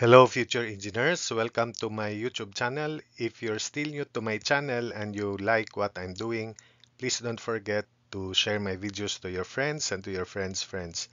Hello future engineers, welcome to my YouTube channel. If you're still new to my channel and you like what I'm doing, please don't forget to share my videos to your friends and to your friends' friends.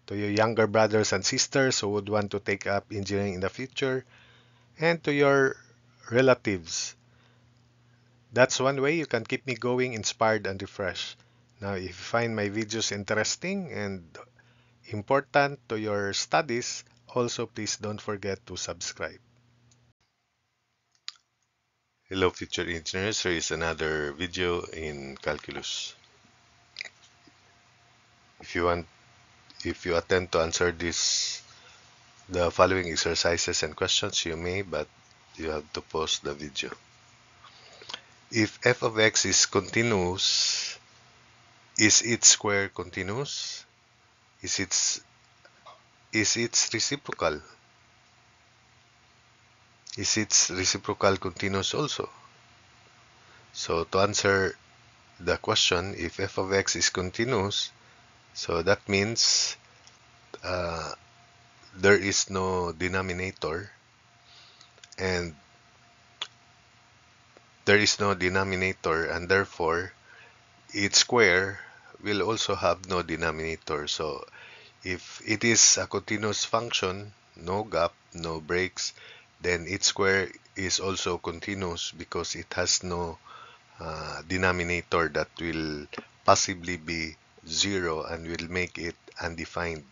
To your younger brothers and sisters who would want to take up engineering in the future, and to your relatives. That's one way you can keep me going, inspired and refreshed. Now, if you find my videos interesting and important to your studies, also please don't forget to subscribe. Hello future engineers, here is another video in calculus. If you want, if you attempt to answer the following exercises and questions, you may, but you have to pause the video. If f of x is continuous, is its square continuous? Is its reciprocal? Is its reciprocal continuous also? So to answer the question, if f of x is continuous, so that means there is no denominator, and and therefore its square will also have no denominator. So if it is a continuous function, no gap, no breaks, then its square is also continuous because it has no denominator that will possibly be zero and will make it undefined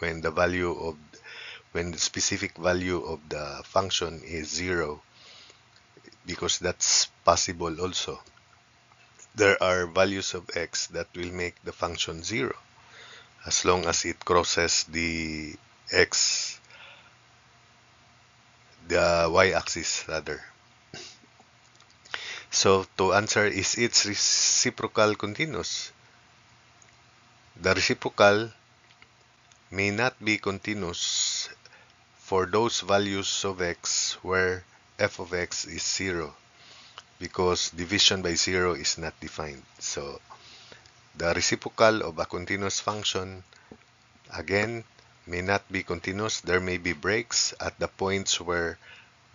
when the specific value of the function is zero, because that's possible also. There are values of x that will make the function zero as long as it crosses x the y-axis rather. So to answer, is its reciprocal continuous? The reciprocal may not be continuous for those values of x where f of x is zero, because division by zero is not defined. So the reciprocal of a continuous function, again, may not be continuous. There may be breaks at the points where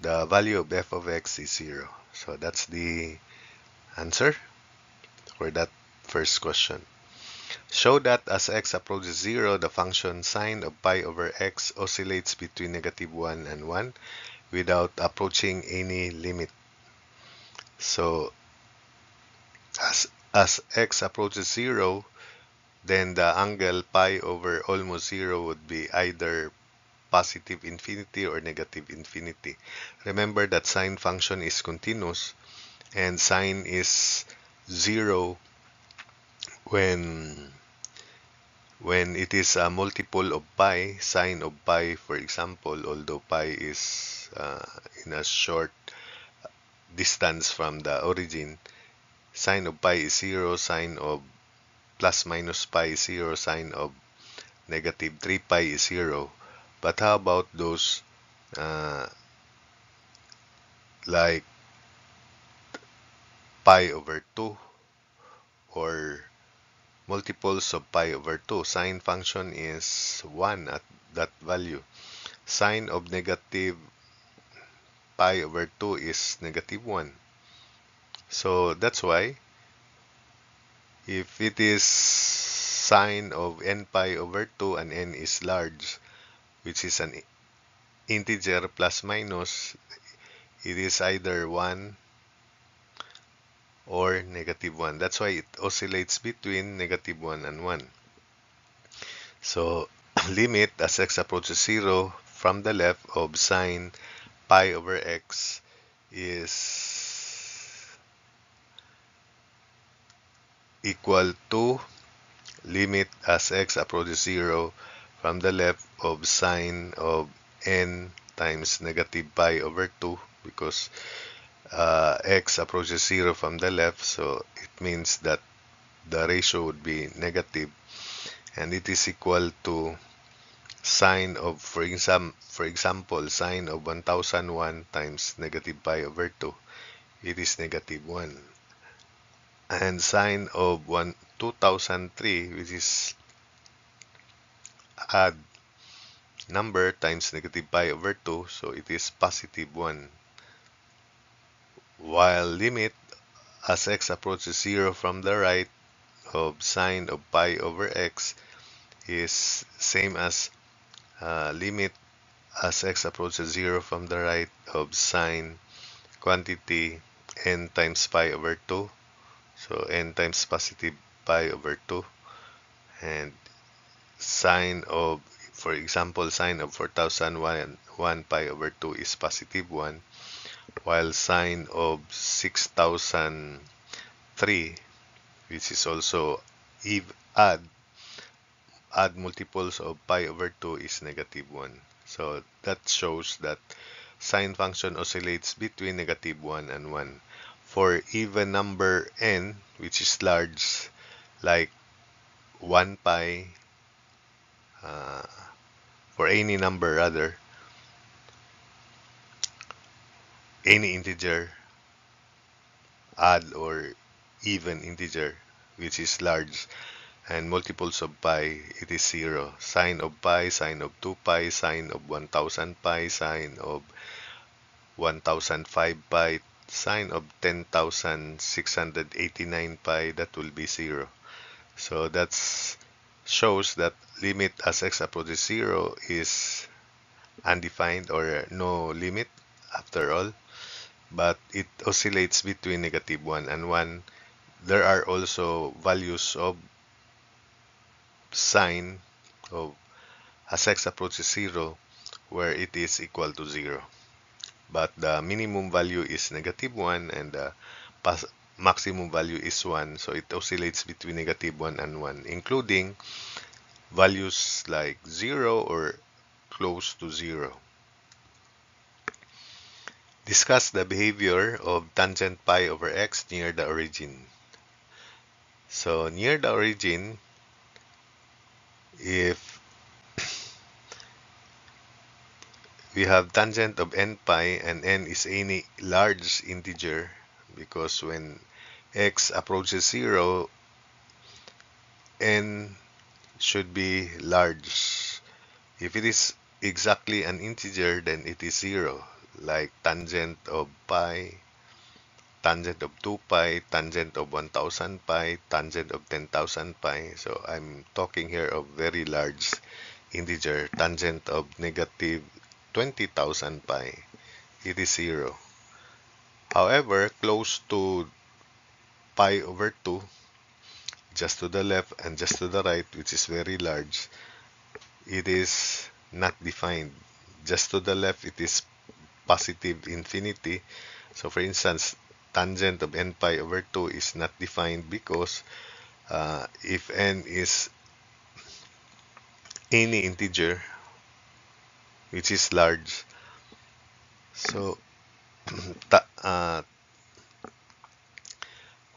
the value of f of x is zero. So that's the answer for that first question. Show that as x approaches zero, the function sine of pi over x oscillates between -1 and 1 without approaching any limit. So as x approaches zero, then the angle pi over almost zero would be either positive infinity or negative infinity. Remember that sine function is continuous, and sine is zero when it is a multiple of pi. Sine of pi, for example, although pi is in a short distance from the origin, sine of pi is zero, sine of plus minus pi is zero, sine of negative 3 pi is zero. But how about those uh, like pi over 2 or multiples of pi over 2? Sine function is 1 at that value. Sine of negative pi over 2 is -1. So that's why if it is sine of n pi over 2 and n is large, which is an integer plus minus, it is either 1 or -1. That's why it oscillates between -1 and 1. So limit as x approaches 0 from the left of sine pi over x is equal to limit as x approaches 0 from the left of sine of n times negative pi over 2, because x approaches 0 from the left, so it means that the ratio would be negative, and it is equal to sine of, for example, sine of 1001 times negative pi over 2. It is -1. And sine of 2003, which is add number times negative pi over 2, so it is positive 1. While limit as x approaches 0 from the right of sine of pi over x is same as limit as x approaches 0 from the right of sine quantity n times pi over 2. So n times positive pi over 2, and sine of, for example, sine of 4001 pi over 2 is positive 1, while sine of 6003, which is also add multiples of pi over 2, is negative 1. So that shows that sine function oscillates between negative 1 and 1. For even number n, which is large, like 1 pi, for any number rather, any integer, odd or even integer, which is large, and multiples of pi, it is 0. Sine of pi, sine of 2 pi, sine of 1000 pi, sine of 1005 pi, sine of 10,689 pi, that will be 0. So that shows that limit as x approaches 0 is undefined or no limit after all, but it oscillates between negative 1 and 1. There are also values of sine of as x approaches 0 where it is equal to 0. But the minimum value is negative 1 and the maximum value is 1, so it oscillates between negative 1 and 1, including values like 0 or close to 0. Discuss the behavior of tangent pi over x near the origin. So near the origin, if we have tangent of n pi and n is any large integer, because when x approaches 0, n should be large. If it is exactly an integer, then it is 0, like tangent of pi, tangent of 2 pi, tangent of 1000 pi, tangent of 10,000 pi. So I'm talking here of very large integer, tangent of negative 20,000 pi. It is 0. However, close to pi over 2, just to the left and just to the right, which is very large, it is not defined. Just to the left, it is positive infinity. So for instance, tangent of n pi over 2 is not defined because if n is any integer which is large, so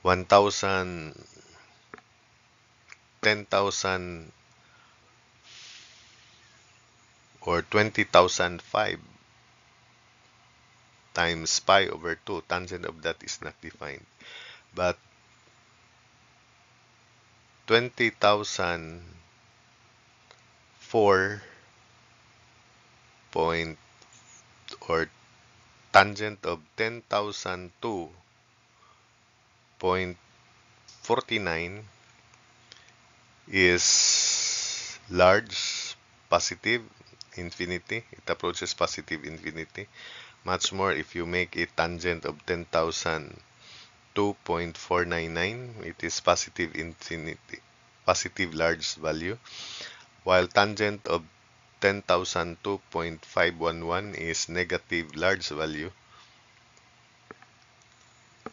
1000, 10,000 or 20,005 times pi over 2, tangent of that is not defined. But 20,004 point or tangent of 10,002.49 is large, positive infinity. It approaches positive infinity. Much more if you make a tangent of 10,002.499, it is positive infinity, positive large value. While tangent of 10,002.511 is negative large value.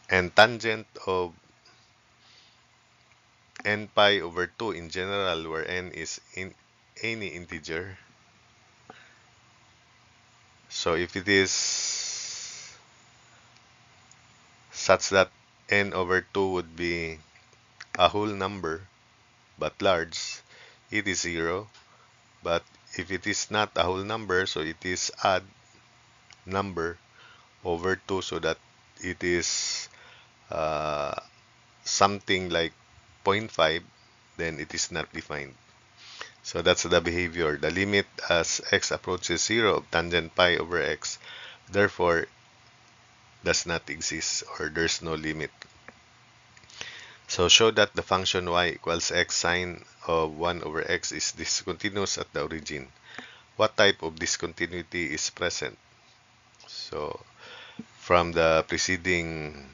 And tangent of n pi over 2 in general, where n is in any integer. So if it is such that n over 2 would be a whole number but large, it is 0. But if it is not a whole number, so it is odd number over 2, so that it is something like 0.5, then it is not defined. So that's the behavior. The limit as x approaches 0 of tangent pi over x, therefore, does not exist, or there's no limit. So show that the function y equals x sine of 1 over x is discontinuous at the origin. What type of discontinuity is present? So from the preceding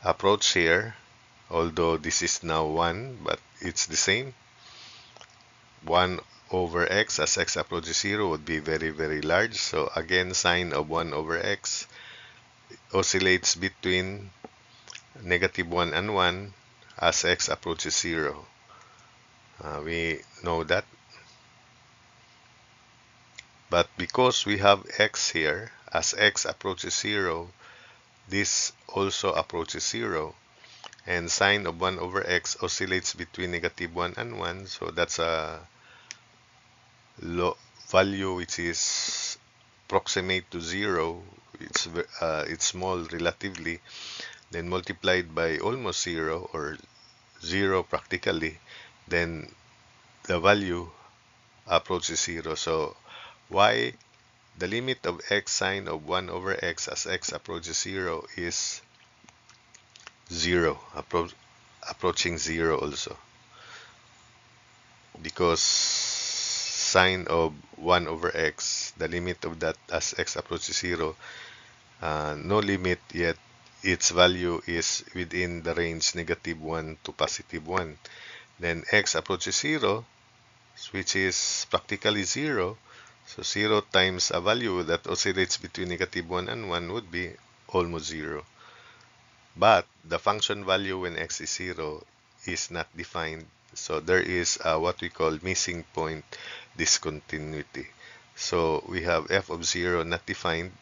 approach here, although this is now 1, but it's the same. 1 over x as x approaches 0 would be very, very large. So again, sine of 1 over x oscillates between -1 and 1 as x approaches 0. We know that. But because we have x here, as x approaches 0, this also approaches 0. And sine of 1 over x oscillates between -1 and 1. So that's a value which is proximate to 0. It's small relatively. Then multiplied by almost 0 or 0 practically, then the value approaches 0. So y, the limit of x sine of 1 over x as x approaches 0 is 0, approaching 0 also. Because sine of 1 over x, the limit of that as x approaches 0, no limit yet, its value is within the range -1 to +1. Then x approaches 0, which is practically 0. So 0 times a value that oscillates between -1 and 1 would be almost 0. But the function value when x is 0 is not defined. So there is what we call missing point discontinuity. So we have f of 0 not defined.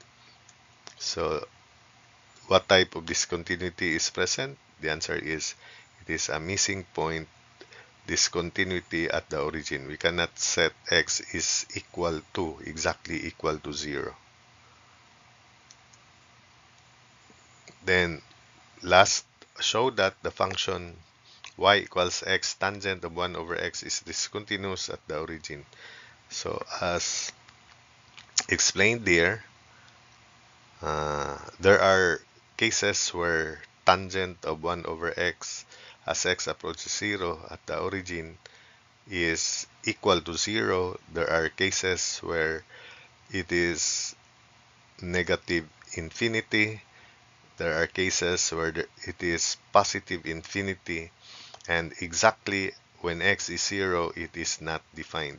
So what type of discontinuity is present? The answer is it is a missing point discontinuity at the origin. We cannot set x is exactly equal to 0. Then last, show that the function y equals x tangent of 1 over x is discontinuous at the origin. So as explained there are cases where tangent of 1 over x as x approaches 0 at the origin is equal to 0. There are cases where it is negative infinity. There are cases where it is positive infinity. And exactly when x is 0, it is not defined.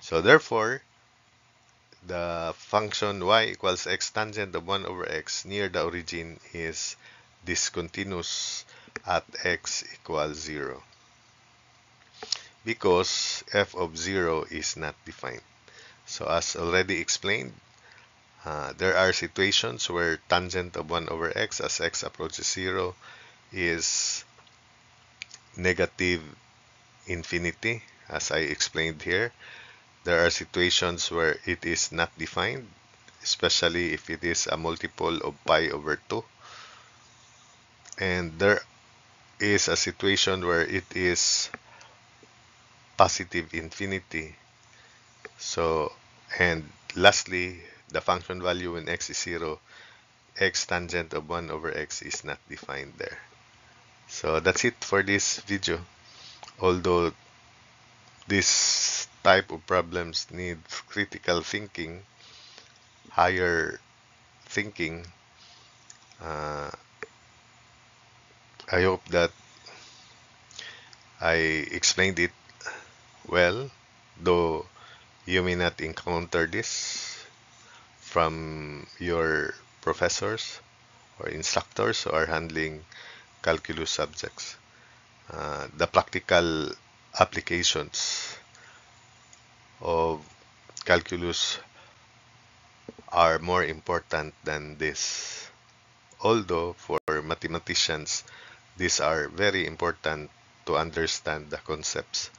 So therefore, the function y equals x tangent of 1 over x near the origin is discontinuous at x equals 0 because f of 0 is not defined. So as already explained, there are situations where tangent of 1 over x as x approaches 0 is negative infinity, as I explained here. There are situations where it is not defined, especially if it is a multiple of pi over 2. And there is a situation where it is positive infinity. So, and lastly, the function value when x is 0, x tangent of 1 over x is not defined there. So that's it for this video. Although this type of problems need critical thinking, higher thinking, I hope that I explained it well, though you may not encounter this from your professors or instructors who are handling calculus subjects. The practical applications of calculus are more important than this. Although for mathematicians, these are very important to understand the concepts